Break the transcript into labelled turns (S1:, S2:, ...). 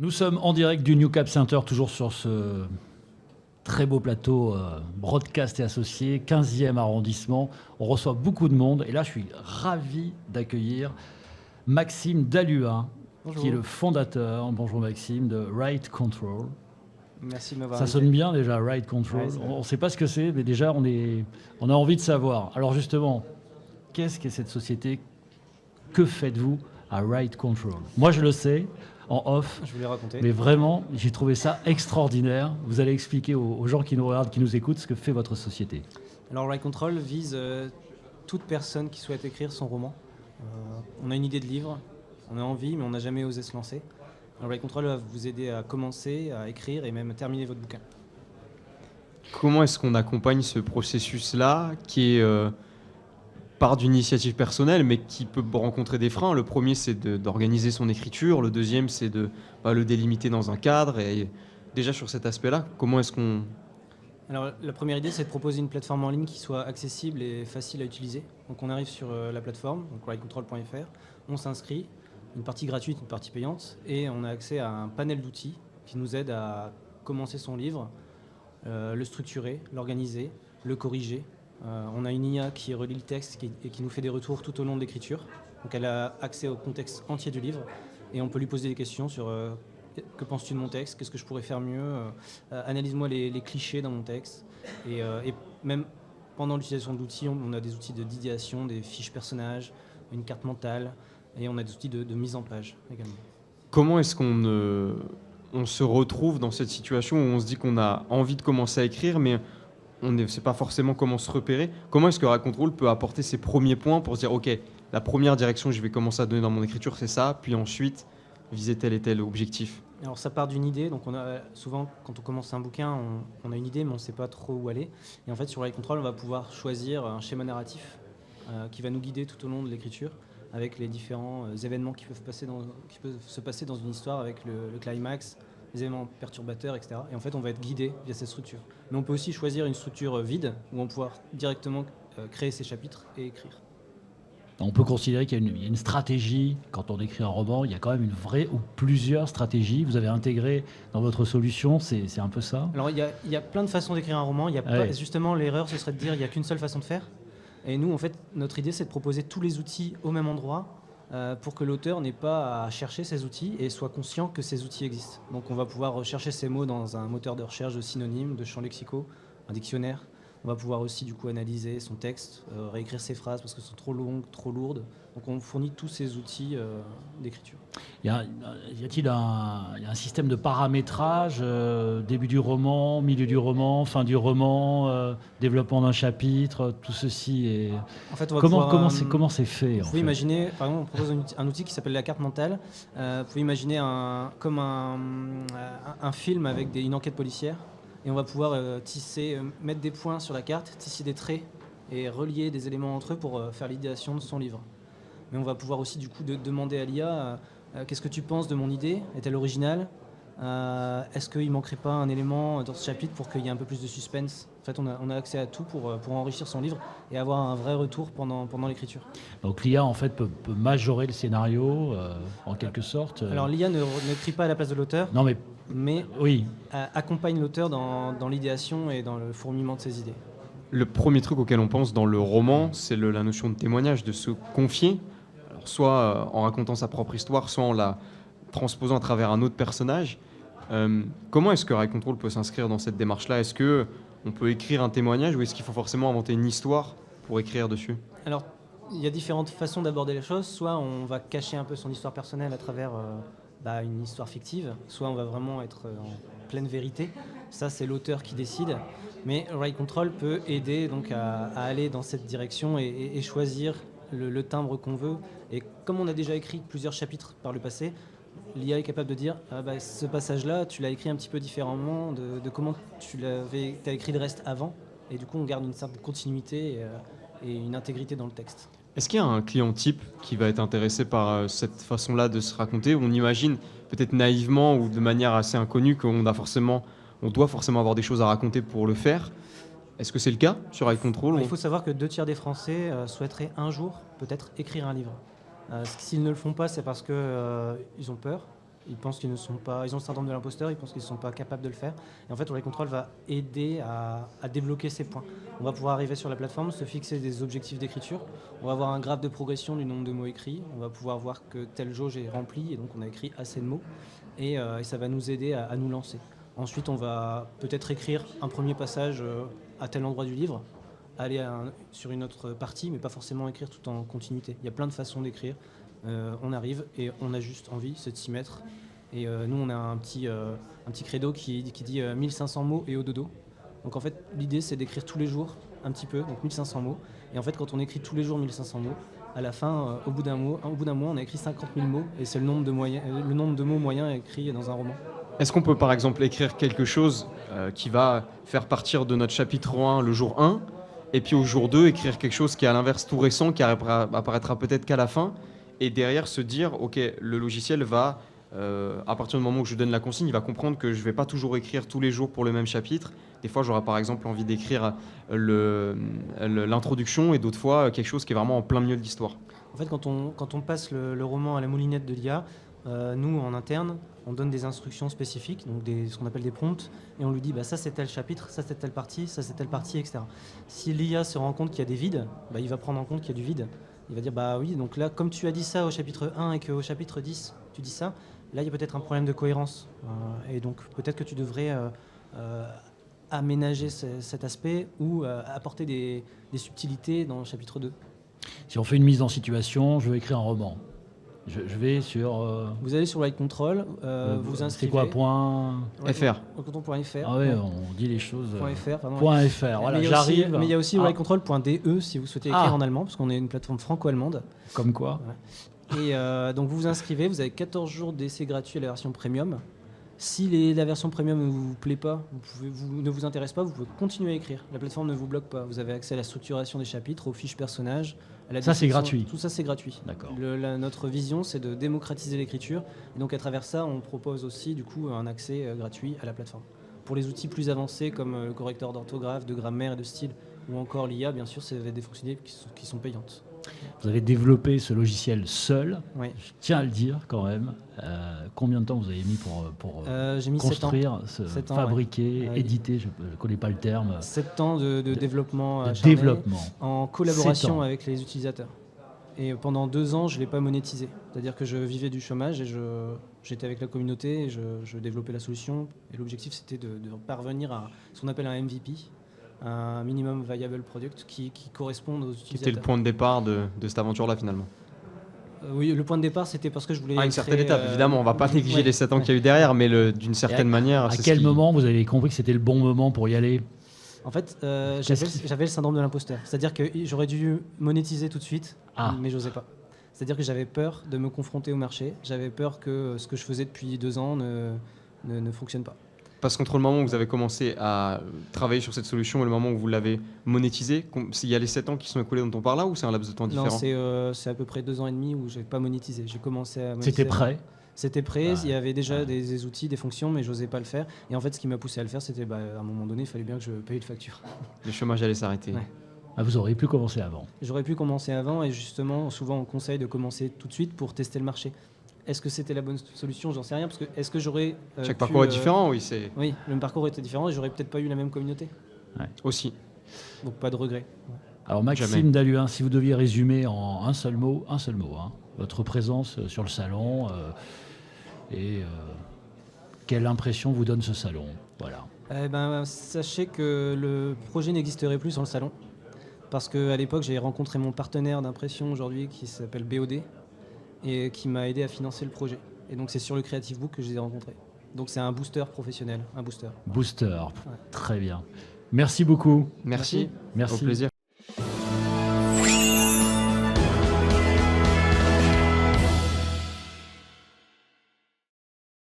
S1: Nous sommes en direct du New Cap Center, toujours sur ce très beau plateau Broadcast et Associés, 15e arrondissement. On reçoit beaucoup de monde et là je suis ravi d'accueillir Maxime Dallua,
S2: Bonjour.
S1: qui est le fondateur, bonjour Maxime, de Right Control.
S2: Merci de m'avoir
S1: Ça
S2: invité.
S1: sonne bien déjà, Right Control.
S2: Ouais,
S1: On ne sait pas ce que c'est, mais déjà on a envie de savoir. Alors justement, qu'est-ce qu'est cette société? Que faites-vous à Right Control? Moi je le sais, en off.
S2: Je voulais raconter.
S1: Mais vraiment, j'ai trouvé ça extraordinaire. Vous allez expliquer aux gens qui nous regardent, qui nous écoutent, ce que fait votre société.
S2: Alors, Right Control vise toute personne qui souhaite écrire son roman. On a une idée de livre, on a envie, mais on n'a jamais osé se lancer. Alors, Right Control va vous aider à commencer, à écrire et même terminer votre bouquin.
S3: Comment est-ce qu'on accompagne ce processus-là qui est part d'une initiative personnelle mais qui peut rencontrer des freins? Le premier, c'est d'organiser son écriture. Le deuxième, c'est de le délimiter dans un cadre. Et déjà sur cet aspect-là, comment est-ce qu'on...
S2: Alors, la première idée, c'est de proposer une plateforme en ligne qui soit accessible et facile à utiliser. Donc, on arrive sur la plateforme, donc rightcontrol.fr, on s'inscrit, une partie gratuite, une partie payante, et on a accès à un panel d'outils qui nous aide à commencer son livre, le structurer, l'organiser, le corriger. On a une IA qui relit le texte et qui nous fait des retours tout au long de l'écriture. Donc elle a accès au contexte entier du livre et on peut lui poser des questions sur que penses-tu de mon texte, qu'est-ce que je pourrais faire mieux, analyse-moi les clichés dans mon texte. Et même pendant l'utilisation de l'outil, on a des outils d'idéation, des fiches personnages, une carte mentale et on a des outils de mise en page également.
S3: Comment est-ce on se retrouve dans cette situation où on se dit qu'on a envie de commencer à écrire, mais on ne sait pas forcément comment se repérer? Comment est-ce que Right Control peut apporter ses premiers points pour se dire, OK, la première direction que je vais commencer à donner dans mon écriture, c'est ça, puis ensuite viser tel et tel objectif?
S2: Alors ça part d'une idée, donc on a souvent quand on commence un bouquin, on a une idée mais on ne sait pas trop où aller. Et en fait sur Right Control, on va pouvoir choisir un schéma narratif qui va nous guider tout au long de l'écriture avec les différents événements qui peuvent se passer dans une histoire avec le climax, les éléments perturbateurs, etc. Et en fait on va être guidé via cette structure. Mais on peut aussi choisir une structure vide où on va pouvoir directement créer ses chapitres et écrire.
S1: On peut considérer qu'il y a une stratégie. Quand on écrit un roman, il y a quand même une vraie ou plusieurs stratégies. Vous avez intégré dans votre solution, c'est un peu ça?
S2: Alors il y a plein de façons d'écrire un roman. Il y a pas, justement, l'erreur, ce serait de dire il n'y a qu'une seule façon de faire. Et nous, en fait, notre idée, c'est de proposer tous les outils au même endroit pour que l'auteur n'ait pas à chercher ces outils et soit conscient que ces outils existent. Donc on va pouvoir rechercher ces mots dans un moteur de recherche de synonymes, de champs lexicaux, un dictionnaire. On va pouvoir aussi du coup analyser son texte, réécrire ses phrases parce qu'elles sont trop longues, trop lourdes. Donc on fournit tous ces outils d'écriture.
S1: Y a-t-il un système de paramétrage, début du roman, milieu du roman, fin du roman, développement d'un chapitre, tout ceci est...
S2: En fait, comment
S1: c'est fait?
S2: Vous pouvez imaginer, par exemple, on propose un outil qui s'appelle la carte mentale. Vous pouvez imaginer comme un film avec une enquête policière. Et on va pouvoir mettre des points sur la carte, tisser des traits et relier des éléments entre eux pour faire l'idéation de son livre. Mais on va pouvoir aussi du coup demander à l'IA qu'est-ce que tu penses de mon idée? Est-elle originale? Est-ce qu'il ne manquerait pas un élément dans ce chapitre pour qu'il y ait un peu plus de suspense? En fait, on a accès à tout pour enrichir son livre et avoir un vrai retour pendant l'écriture.
S1: Donc l'IA en fait peut majorer le scénario en quelque sorte.
S2: Alors l'IA n'écrit pas à la place de l'auteur.
S1: Non
S2: mais
S1: oui.
S2: Accompagne l'auteur dans l'idéation et dans le fourmillement de ses idées.
S3: Le premier truc auquel on pense dans le roman, c'est la notion de témoignage, de se confier, alors soit en racontant sa propre histoire, soit en la transposant à travers un autre personnage. Comment est-ce que Right Control peut s'inscrire dans cette démarche-là? Est-ce qu'on peut écrire un témoignage ou est-ce qu'il faut forcément inventer une histoire pour écrire dessus?
S2: Alors, il y a différentes façons d'aborder les choses. Soit on va cacher un peu son histoire personnelle à travers une histoire fictive, soit on va vraiment être en pleine vérité. Ça, c'est l'auteur qui décide. Mais Right Control peut aider donc à aller dans cette direction et choisir le timbre qu'on veut. Et comme on a déjà écrit plusieurs chapitres par le passé, l'IA est capable de dire ce passage-là, tu l'as écrit un petit peu différemment de comment tu as écrit le reste avant. Et du coup, on garde une certaine continuité et une intégrité dans le texte.
S3: Est-ce qu'il y a un client type qui va être intéressé par cette façon-là de se raconter? On imagine peut-être naïvement ou de manière assez inconnue qu'on doit forcément avoir des choses à raconter pour le faire. Est-ce que c'est le cas sur Right Control?
S2: Il faut savoir que 2 tiers des Français souhaiteraient un jour peut-être écrire un livre. S'ils ne le font pas, c'est parce qu'ils ont peur Ils pensent qu'ils ne sont pas, ils ont le syndrome de l'imposteur, ils pensent qu'ils ne sont pas capables de le faire. Et en fait, Write Control va aider à débloquer ces points. On va pouvoir arriver sur la plateforme, se fixer des objectifs d'écriture. On va avoir un graphe de progression du nombre de mots écrits. On va pouvoir voir que telle jauge est remplie et donc on a écrit assez de mots. Et ça va nous aider à nous lancer. Ensuite, on va peut-être écrire un premier passage à tel endroit du livre, aller sur une autre partie, mais pas forcément écrire tout en continuité. Il y a plein de façons d'écrire. On arrive et on a juste envie, c'est de s'y mettre. Et nous, on a un petit credo qui dit 1500 mots et au dodo. Donc en fait, l'idée, c'est d'écrire tous les jours un petit peu, donc 1500 mots. Et en fait, quand on écrit tous les jours 1500 mots, à la fin, au bout d'un mois, on a écrit 50 000 mots. Et c'est le nombre de mots moyens écrits dans un roman.
S3: Est-ce qu'on peut par exemple écrire quelque chose qui va faire partir de notre chapitre 1 le jour 1, et puis au jour 2, écrire quelque chose qui est à l'inverse tout récent, qui apparaîtra peut-être qu'à la fin, et derrière se dire, ok, le logiciel va, à partir du moment où je donne la consigne, il va comprendre que je ne vais pas toujours écrire tous les jours pour le même chapitre. Des fois, j'aurai par exemple envie d'écrire l'introduction, et d'autres fois, quelque chose qui est vraiment en plein milieu de l'histoire.
S2: En fait, quand on passe le roman à la moulinette de l'IA, nous, en interne, on donne des instructions spécifiques, donc ce qu'on appelle des prompts, et on lui dit ça c'est tel chapitre, ça c'est telle partie, ça c'est telle partie, etc. Si l'IA se rend compte qu'il y a des vides, il va prendre en compte qu'il y a du vide. Il va dire oui, donc là, comme tu as dit ça au chapitre 1 et qu'au chapitre 10, tu dis ça, là il y a peut-être un problème de cohérence. Et donc peut-être que tu devrais aménager cet aspect ou apporter des subtilités dans le chapitre 2.
S1: Si on fait une mise en situation, je veux écrire un roman. Je vais sur...
S2: Vous allez sur Write Control, vous inscrivez...
S1: C'est quoi, point
S3: .fr.
S2: .fr.
S1: Ah oui, on dit les choses...
S2: .fr, pardon.
S1: .fr, voilà, j'arrive...
S2: Mais il y a aussi writecontrol.de si vous souhaitez écrire en allemand, parce qu'on est une plateforme franco-allemande.
S1: Comme quoi.
S2: Ouais. Et donc vous vous inscrivez, vous avez 14 jours d'essai gratuit à la version premium. Si la version premium ne vous plaît pas, ne vous intéresse pas, vous pouvez continuer à écrire. La plateforme ne vous bloque pas. Vous avez accès à la structuration des chapitres, aux fiches personnages.
S1: Ça, c'est gratuit.
S2: Tout ça, c'est gratuit.
S1: D'accord.
S2: Notre vision, c'est de démocratiser l'écriture. Et donc, à travers ça, on propose aussi du coup un accès gratuit à la plateforme. Pour les outils plus avancés, comme le correcteur d'orthographe, de grammaire et de style, ou encore l'IA, bien sûr, c'est des fonctionnalités qui sont payantes.
S1: Vous avez développé ce logiciel seul,
S2: oui.
S1: Je tiens à le dire quand même. Combien de temps vous avez mis pour
S2: j'ai mis
S1: construire,
S2: 7 ans,
S1: fabriquer, éditer, je ne connais pas le terme.
S2: 7 ans de développement, en collaboration avec les utilisateurs. Et pendant 2 ans, je ne l'ai pas monétisé. C'est-à-dire que je vivais du chômage et j'étais avec la communauté et je développais la solution. Et l'objectif, c'était de parvenir à ce qu'on appelle un MVP, un minimum viable product qui correspond aux utilisateurs.
S3: Qui était le point de départ de cette aventure-là finalement.
S2: Oui, le point de départ, c'était parce que je voulais...
S3: À une certaine étape, évidemment, on ne va pas négliger les 7 ans qu'il y a eu derrière, mais d'une certaine manière...
S1: À quel moment vous avez compris que c'était le bon moment pour y aller ?
S2: En fait, j'avais le syndrome de l'imposteur. C'est-à-dire que j'aurais dû monétiser tout de suite, mais j'osais pas. C'est-à-dire que j'avais peur de me confronter au marché. J'avais peur que ce que je faisais depuis 2 ans ne fonctionne pas.
S3: Parce qu'entre le moment où vous avez commencé à travailler sur cette solution et le moment où vous l'avez monétisée, il y a les 7 ans qui sont écoulés dont on parle là, ou c'est un laps de temps différent ?
S2: Non, c'est à peu près 2 ans et demi où je n'ai pas monétisé. J'ai commencé à monétiser.
S1: C'était prêt ?
S2: C'était prêt, il y avait déjà des outils, des fonctions, mais j'osais pas le faire. Et en fait, ce qui m'a poussé à le faire, c'était à un moment donné, il fallait bien que je paye une facture.
S3: Le chômage allait s'arrêter.
S2: Ouais.
S1: Vous auriez pu commencer avant.
S2: J'aurais pu commencer avant, et justement, souvent on conseille de commencer tout de suite pour tester le marché. Est-ce que c'était la bonne solution ? J'en sais rien, parce que est-ce que j'aurais...
S3: Chaque parcours est différent, oui.
S2: Oui, le parcours était différent et j'aurais peut-être pas eu la même communauté.
S1: Ouais.
S3: Aussi.
S2: Donc pas de regret. Ouais.
S1: Alors Maxime Daluin, si vous deviez résumer en un seul mot, votre présence sur le salon et quelle impression vous donne ce salon ? Voilà.
S2: Sachez que le projet n'existerait plus sans le salon. Parce qu'à l'époque, j'ai rencontré mon partenaire d'impression aujourd'hui qui s'appelle BOD et qui m'a aidé à financer le projet. Et donc c'est sur le Creative Book que je les ai rencontrés. Donc c'est un booster professionnel, un booster.
S1: Booster, très bien. Merci beaucoup.
S3: Merci.
S1: Merci.
S3: Au plaisir.